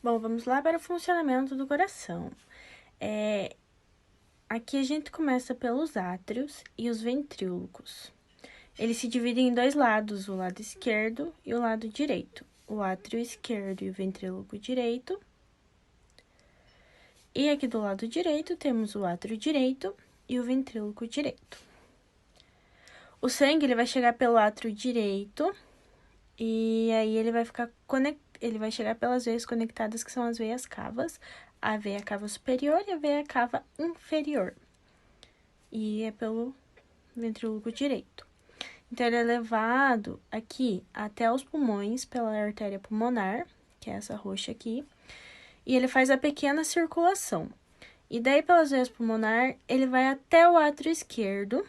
Bom, vamos lá para o funcionamento do coração. Aqui a gente começa pelos átrios e os ventrílocos. Eles se dividem em dois lados, o lado esquerdo e o lado direito. O átrio esquerdo e o ventríloco direito. E aqui do lado direito temos o átrio direito e o ventríloco direito. O sangue ele vai chegar pelo átrio direito e aí ele vai chegar pelas veias conectadas, que são as veias cavas, a veia cava superior e a veia cava inferior. E é pelo ventríloco direito. Então, ele é levado aqui até os pulmões pela artéria pulmonar, que é essa roxa aqui, e ele faz a pequena circulação. E daí, pelas veias pulmonar, ele vai até o átrio esquerdo,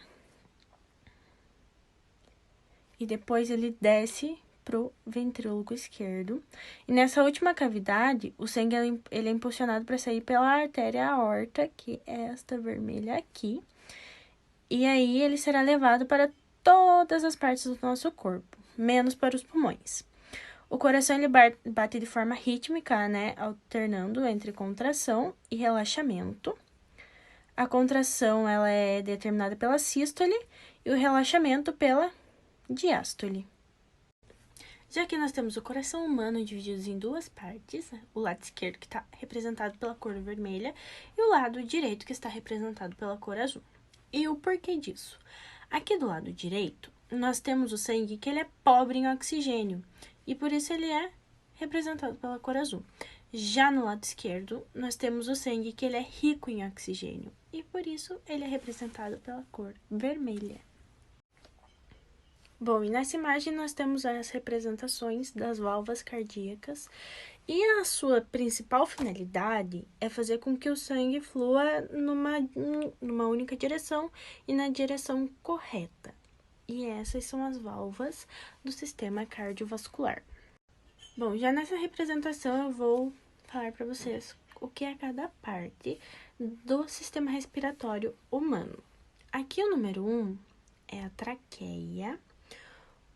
e depois ele desce pro ventríloco esquerdo. E nessa última cavidade, o sangue ele é impulsionado para sair pela artéria aorta, que é esta vermelha aqui. E aí, ele será levado para todas as partes do nosso corpo, menos para os pulmões. O coração ele bate de forma rítmica, né, alternando entre contração e relaxamento. A contração ela é determinada pela sístole e o relaxamento pela diástole. Já que nós temos o coração humano dividido em duas partes, o lado esquerdo que está representado pela cor vermelha e o lado direito que está representado pela cor azul. E o porquê disso? Aqui do lado direito, nós temos o sangue que ele é pobre em oxigênio, e por isso ele é representado pela cor azul. Já no lado esquerdo, nós temos o sangue que ele é rico em oxigênio, e por isso ele é representado pela cor vermelha. Bom, e nessa imagem nós temos as representações das válvulas cardíacas, e a sua principal finalidade é fazer com que o sangue flua numa única direção e na direção correta. E essas são as válvulas do sistema cardiovascular. Bom, já nessa representação eu vou falar para vocês o que é cada parte do sistema respiratório humano. Aqui o número 1 é a traqueia.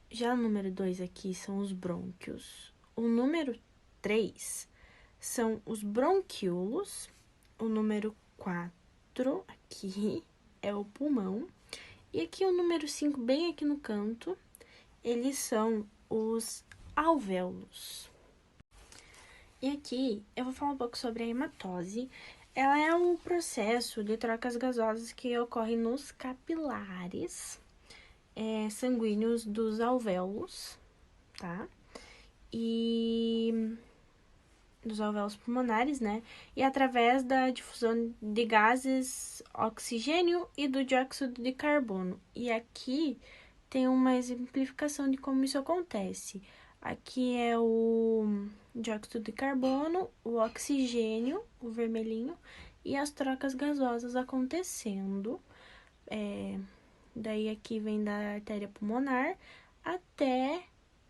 Já o número 2 aqui são os brônquios. O número 3 são os bronquíolos. O número 4 aqui é o pulmão. E aqui o número 5, bem aqui no canto, eles são os alvéolos. E aqui eu vou falar um pouco sobre a hematose. Ela é um processo de trocas gasosas que ocorre nos capilares sanguíneos dos alvéolos, tá? E dos alvéolos pulmonares, né? E através da difusão de gases oxigênio e do dióxido de carbono. E aqui tem uma exemplificação de como isso acontece. Aqui é o dióxido de carbono, o oxigênio, o vermelhinho, e as trocas gasosas acontecendo. Daí aqui vem da artéria pulmonar até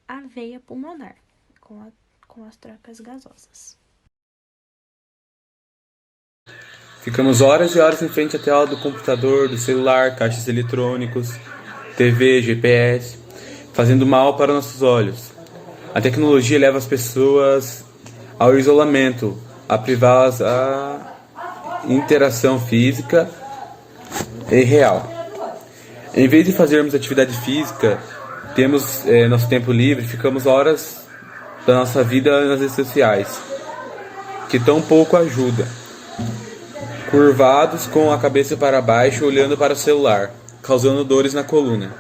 a veia pulmonar, com as trocas gasosas. Ficamos horas e horas em frente à tela do computador, do celular, caixas eletrônicos, TV, GPS, fazendo mal para nossos olhos. A tecnologia leva as pessoas ao isolamento, a privá-las da interação física e real. Em vez de fazermos atividade física, temos nosso tempo livre, ficamos horas da nossa vida nas redes sociais, que tão pouco ajuda. Curvados com a cabeça para baixo, olhando para o celular, causando dores na coluna.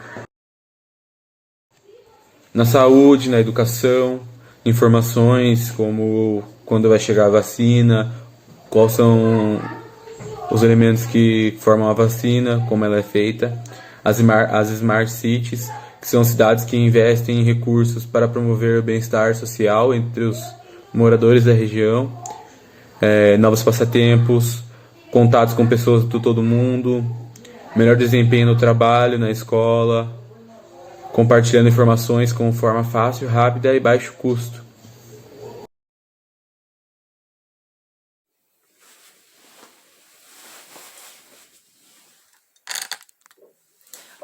Na saúde, na educação, informações como quando vai chegar a vacina, quais são os elementos que formam a vacina, como ela é feita, as Smart Cities, que são cidades que investem em recursos para promover o bem-estar social entre os moradores da região, novos passatempos, contatos com pessoas de todo mundo, melhor desempenho no trabalho, na escola, compartilhando informações com forma fácil, rápida e baixo custo.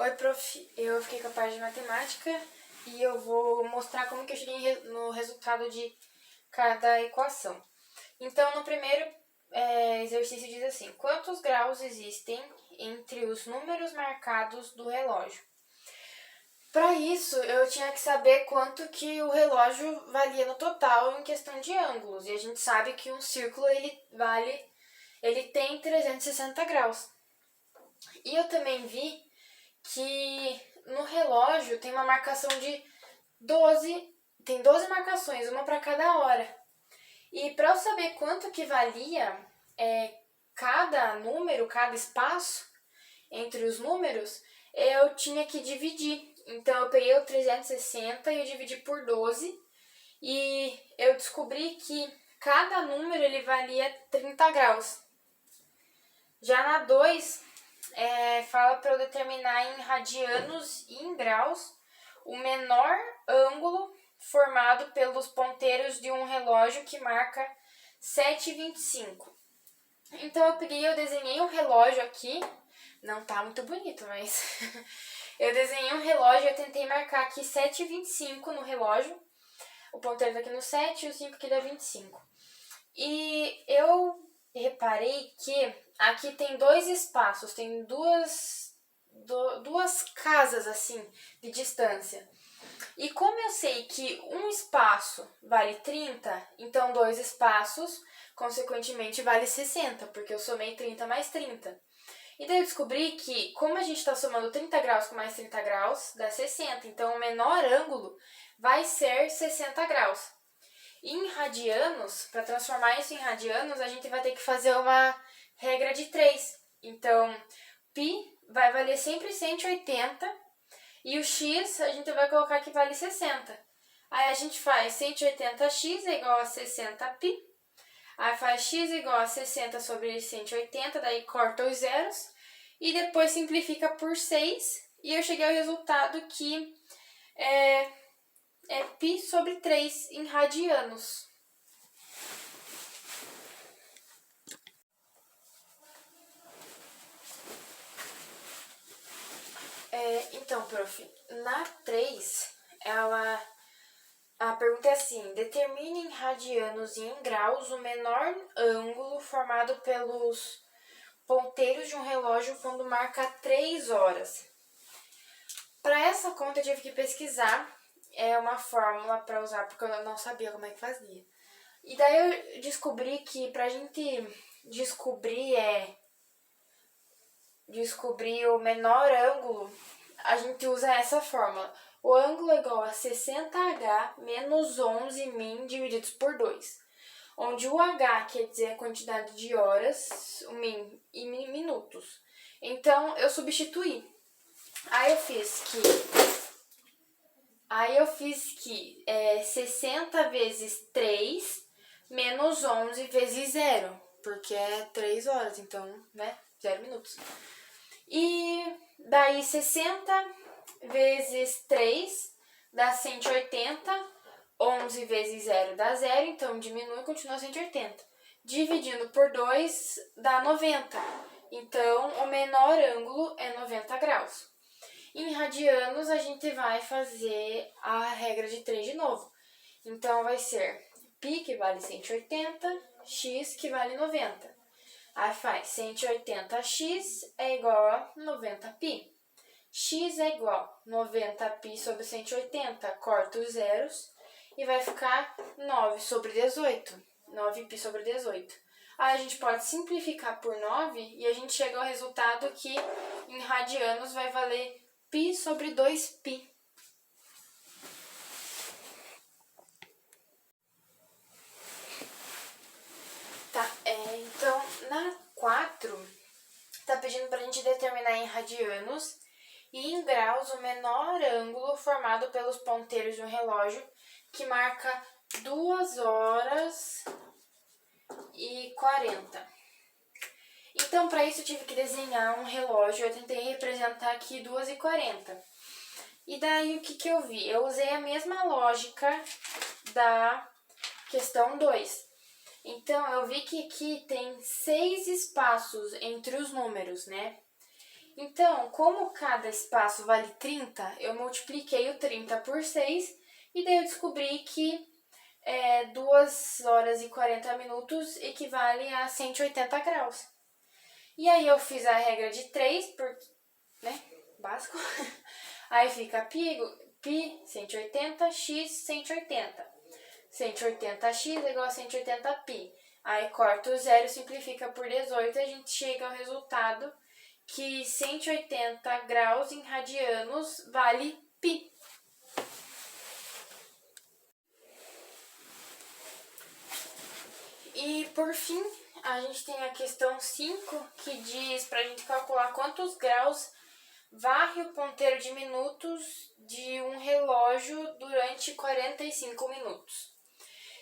Oi, prof. Eu fiquei com a parte de matemática e eu vou mostrar como que eu cheguei no resultado de cada equação. Então, no primeiro exercício diz assim: quantos graus existem entre os números marcados do relógio? Para isso, eu tinha que saber quanto que o relógio valia no total em questão de ângulos. E a gente sabe que um círculo ele tem 360 graus. E eu também vi que no relógio tem uma marcação de 12, tem 12 marcações, uma para cada hora. E para eu saber quanto que valia cada número, cada espaço entre os números, eu tinha que dividir. Então, eu peguei o 360 e eu dividi por 12. E eu descobri que cada número ele valia 30 graus. Já na 2, fala para eu determinar em radianos e em graus o menor ângulo formado pelos ponteiros de um relógio que marca 7,25. Então eu desenhei um relógio aqui. Não tá muito bonito, mas eu desenhei um relógio, eu tentei marcar aqui 7,25 no relógio. O ponteiro tá aqui no 7 e o 5 aqui dá 25. E eu reparei que aqui tem dois espaços, tem duas casas assim de distância. E como eu sei que um espaço vale 30, então dois espaços, consequentemente, vale 60, porque eu somei 30 mais 30. E daí eu descobri que, como a gente está somando 30 graus com mais 30 graus, dá 60. Então, o menor ângulo vai ser 60 graus. E em radianos, para transformar isso em radianos, a gente vai ter que fazer uma regra de 3. Então, π vai valer sempre 180 e o x a gente vai colocar que vale 60. Aí a gente faz 180x é igual a 60π. Aí faz x igual a 60 sobre 180, daí corta os zeros. E depois simplifica por 6. E eu cheguei ao resultado que é π sobre 3 em radianos. Então, prof, na 3, a pergunta é assim: determine em radianos e em graus o menor ângulo formado pelos ponteiros de um relógio quando marca 3 horas. Para essa conta eu tive que pesquisar uma fórmula para usar, porque eu não sabia como é que fazia. E daí eu descobri que pra gente descobrir o menor ângulo, a gente usa essa fórmula. O ângulo é igual a 60h menos 11min divididos por 2. Onde o h quer dizer a quantidade de horas, o min e minutos. Então, eu substituí. Aí eu fiz que 60 vezes 3 menos 11 vezes 0. Porque é 3 horas, então, 0 minutos. E daí 60 vezes 3 dá 180, 11 vezes 0 dá 0, então diminui e continua 180. Dividindo por 2 dá 90, então o menor ângulo é 90 graus. Em radianos a gente vai fazer a regra de 3 de novo. Então vai ser π que vale 180, x que vale 90. Aí faz 180x é igual a 90π. X é igual a 90π sobre 180, corta os zeros e vai ficar 9 sobre 18. 9π sobre 18. Aí a gente pode simplificar por 9 e a gente chega ao resultado que em radianos vai valer π sobre 2π. Tá, então na 4 tá pedindo pra gente determinar em radianos e em graus o menor ângulo formado pelos ponteiros de um relógio que marca 2 horas e 40. Então, para isso eu tive que desenhar um relógio, eu tentei representar aqui 2h40. E daí o que eu vi? Eu usei a mesma lógica da questão 2. Então, eu vi que aqui tem 6 espaços entre os números, né? Então, como cada espaço vale 30, eu multipliquei o 30 por 6 e daí eu descobri que 2 horas e 40 minutos equivale a 180 graus. E aí eu fiz a regra de 3, né, básico. Aí fica π 180, x 180. 180x é igual a 180π. Aí corta o zero, simplifica por 18 e a gente chega ao resultado que 180 graus em radianos vale π. E por fim, a gente tem a questão 5, que diz pra gente calcular quantos graus varre o ponteiro de minutos de um relógio durante 45 minutos.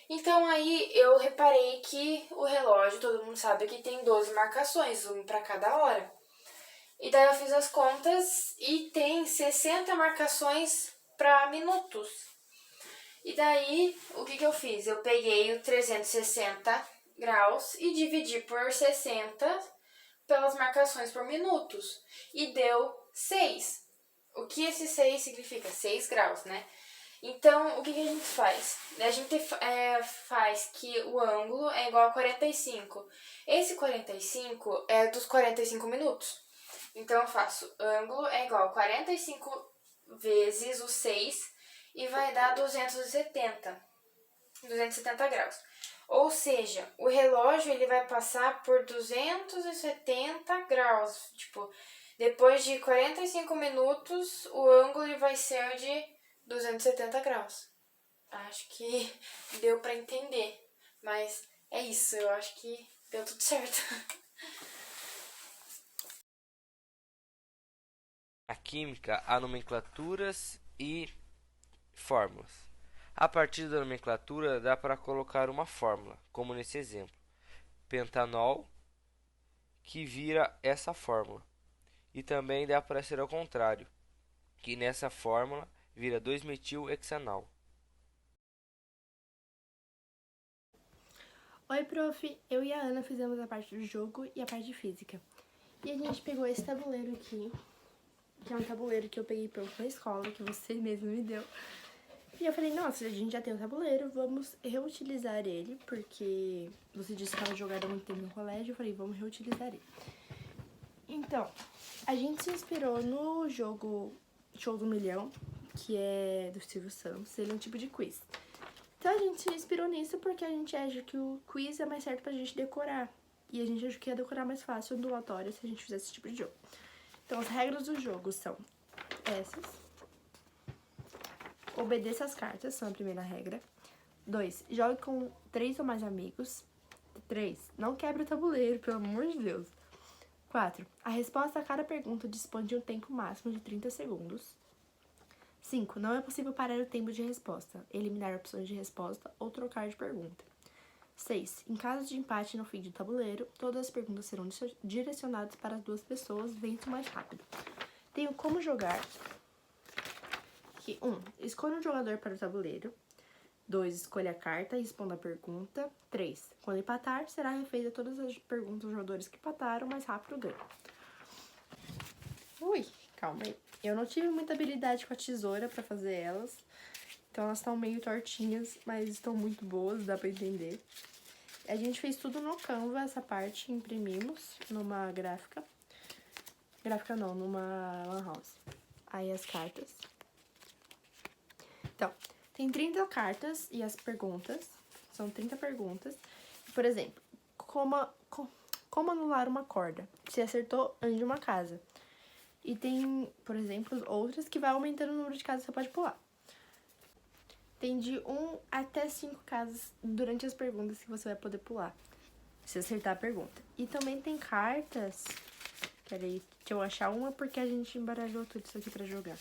Então aí eu reparei que o relógio, todo mundo sabe que tem 12 marcações, uma para cada hora. E daí eu fiz as contas e tem 60 marcações para minutos. E daí, o que eu fiz? Eu peguei o 360 graus e dividi por 60 pelas marcações por minutos. E deu 6. O que esse 6 significa? 6 graus, né? Então, o que a gente faz? A gente faz que o ângulo é igual a 45. Esse 45 é dos 45 minutos. Então, eu faço ângulo é igual a 45 vezes o 6 e vai dar 270 graus. Ou seja, o relógio ele vai passar por 270 graus. Tipo, depois de 45 minutos, o ângulo ele vai ser de 270 graus. Acho que deu pra entender. Mas é isso, eu acho que deu tudo certo. Na química, há nomenclaturas e fórmulas. A partir da nomenclatura, dá para colocar uma fórmula, como nesse exemplo. Pentanol, que vira essa fórmula. E também dá para ser ao contrário, que nessa fórmula vira 2-metilhexanal. Oi, prof. Eu e a Ana fizemos a parte do jogo e a parte de física. E a gente pegou esse tabuleiro aqui, que é um tabuleiro que eu peguei pela escola, que você mesmo me deu. E eu falei, nossa, a gente já tem um tabuleiro, vamos reutilizar ele, porque você disse que estava jogando há muito tempo no colégio, eu falei, vamos reutilizar ele. Então, a gente se inspirou no jogo Show do Milhão, que é do Silvio Santos, ele é um tipo de quiz. Então a gente se inspirou nisso porque a gente acha que o quiz é mais certo pra gente decorar. E a gente acha que ia decorar mais fácil o ondulatório se a gente fizesse esse tipo de jogo. Então as regras do jogo são essas. Obedeça as cartas, são a primeira regra. 2. Jogue com 3 ou mais amigos. 3. Não quebre o tabuleiro, pelo amor de Deus. 4. A resposta a cada pergunta dispõe de um tempo máximo de 30 segundos. 5. Não é possível parar o tempo de resposta, eliminar opções de resposta ou trocar de pergunta. 6. Em caso de empate no fim do tabuleiro, todas as perguntas serão direcionadas para as 2 pessoas, vence o mais rápido. Tenho como jogar. 1. Escolha um jogador para o tabuleiro. 2. Escolha a carta e responda a pergunta. 3. Quando empatar, será refeita todas as perguntas dos jogadores que empataram, o mais rápido ganha. Ui, calma aí. Eu não tive muita habilidade com a tesoura pra fazer elas. Então elas estão meio tortinhas, mas estão muito boas, dá pra entender. A gente fez tudo no Canva, essa parte, imprimimos numa gráfica. Gráfica não, numa lan house. Aí as cartas. Então, tem 30 cartas e as perguntas. São 30 perguntas. Por exemplo, como anular uma corda? Se acertou, ande uma casa. E tem, por exemplo, outras que vai aumentando o número de casas que você pode pular. Tem de 1 até 5 casas durante as perguntas que você vai poder pular, se acertar a pergunta. E também tem cartas... Peraí, deixa eu achar uma porque a gente embaralhou tudo isso aqui pra jogar.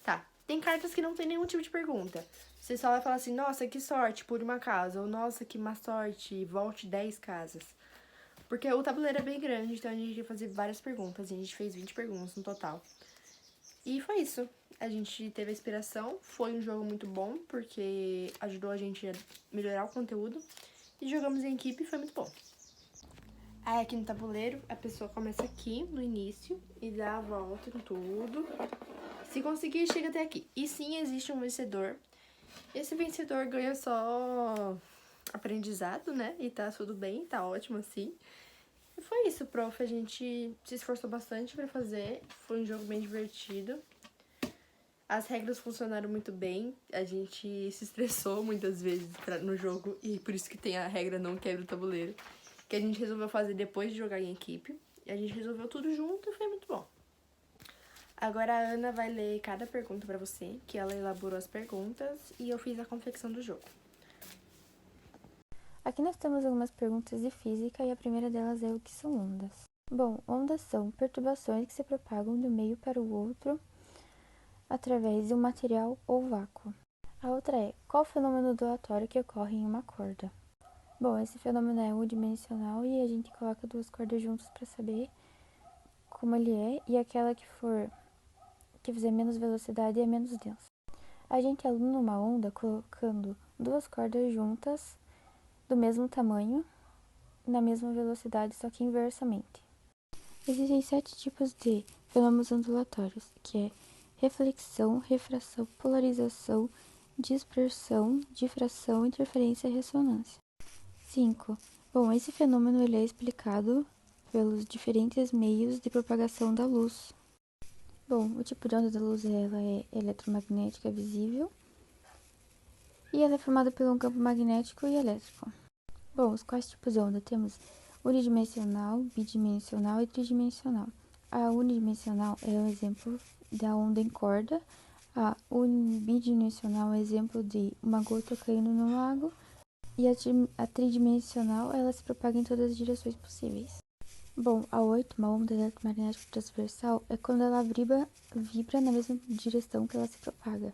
Tá, tem cartas que não tem nenhum tipo de pergunta. Você só vai falar assim, nossa, que sorte, pule uma casa. Ou, nossa, que má sorte, volte 10 casas. Porque o tabuleiro é bem grande, então a gente ia fazer várias perguntas. E a gente fez 20 perguntas no total. E foi isso. A gente teve a inspiração. Foi um jogo muito bom, porque ajudou a gente a melhorar o conteúdo. E jogamos em equipe e foi muito bom. Aí aqui no tabuleiro, a pessoa começa aqui no início e dá a volta em tudo. Se conseguir, chega até aqui. E sim, existe um vencedor. Esse vencedor ganha só aprendizado, né? E tá tudo bem, tá ótimo assim. E foi isso, prof. A gente se esforçou bastante pra fazer. Foi um jogo bem divertido. As regras funcionaram muito bem. A gente se estressou muitas vezes no jogo. E por isso que tem a regra não quebra o tabuleiro. Que a gente resolveu fazer depois de jogar em equipe. E a gente resolveu tudo junto e foi muito bom. Agora a Ana vai ler cada pergunta pra você, que ela elaborou as perguntas e eu fiz a confecção do jogo. Aqui nós temos algumas perguntas de física e a primeira delas é o que são ondas. Bom, ondas são perturbações que se propagam de um meio para o outro através de um material ou vácuo. A outra é, qual o fenômeno ondulatório que ocorre em uma corda? Bom, esse fenômeno é unidimensional e a gente coloca duas cordas juntas para saber como ele é, e aquela que fizer menos velocidade é menos densa. A gente aluna uma onda colocando duas cordas juntas do mesmo tamanho, na mesma velocidade, só que inversamente. Existem 7 tipos de fenômenos ondulatórios, que é reflexão, refração, polarização, dispersão, difração, interferência e ressonância. 5. Bom, esse fenômeno ele é explicado pelos diferentes meios de propagação da luz. Bom, o tipo de onda da luz ela é eletromagnética visível e ela é formada por um campo magnético e elétrico. Bom, os quais tipos de onda temos? Unidimensional, bidimensional e tridimensional. A unidimensional é um exemplo da onda em corda. A bidimensional é um exemplo de uma gota caindo no lago. E a tridimensional, ela se propaga em todas as direções possíveis. Bom, a 8, uma onda eletromagnética transversal, é quando ela vibra na mesma direção que ela se propaga.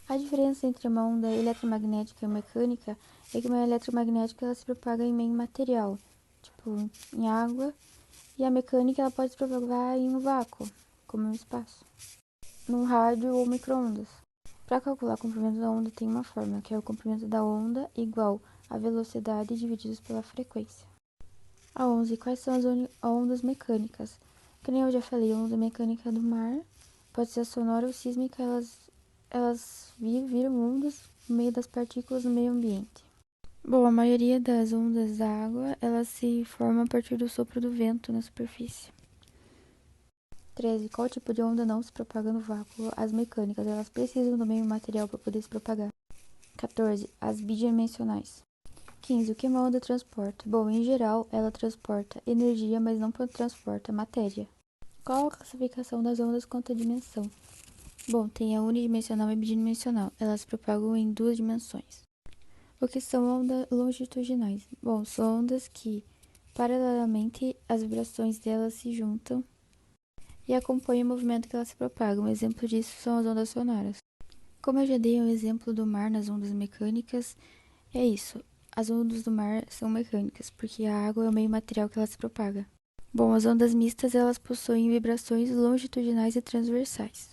A diferença entre uma onda eletromagnética e mecânica é que uma eletromagnética ela se propaga em meio material, tipo em água, e a mecânica ela pode se propagar em um vácuo, como no espaço, num rádio ou micro-ondas. Para calcular o comprimento da onda tem uma fórmula, que é o comprimento da onda igual a velocidade divididos pela frequência. A 11. Quais são as ondas mecânicas? Que nem eu já falei, a onda mecânica do mar pode ser sonora ou sísmica, elas viram ondas no meio das partículas no meio ambiente. Bom, a maioria das ondas da água, elas se formam a partir do sopro do vento na superfície. 13. Qual tipo de onda não se propaga no vácuo? As mecânicas, elas precisam do meio material para poder se propagar. 14. As bidimensionais. 15. O que uma onda transporta? Bom, em geral, ela transporta energia, mas não transporta matéria. Qual a classificação das ondas quanto à dimensão? Bom, tem a unidimensional e bidimensional. Elas se propagam em 2 dimensões. O que são ondas longitudinais? Bom, são ondas que, paralelamente, as vibrações delas se juntam e acompanham o movimento que elas se propagam. Um exemplo disso são as ondas sonoras. Como eu já dei um exemplo do mar nas ondas mecânicas, é isso. As ondas do mar são mecânicas, porque a água é o meio material que ela se propaga. Bom, as ondas mistas, elas possuem vibrações longitudinais e transversais.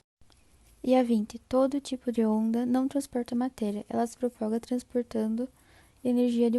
E a 20. Todo tipo de onda não transporta matéria, ela se propaga transportando energia de um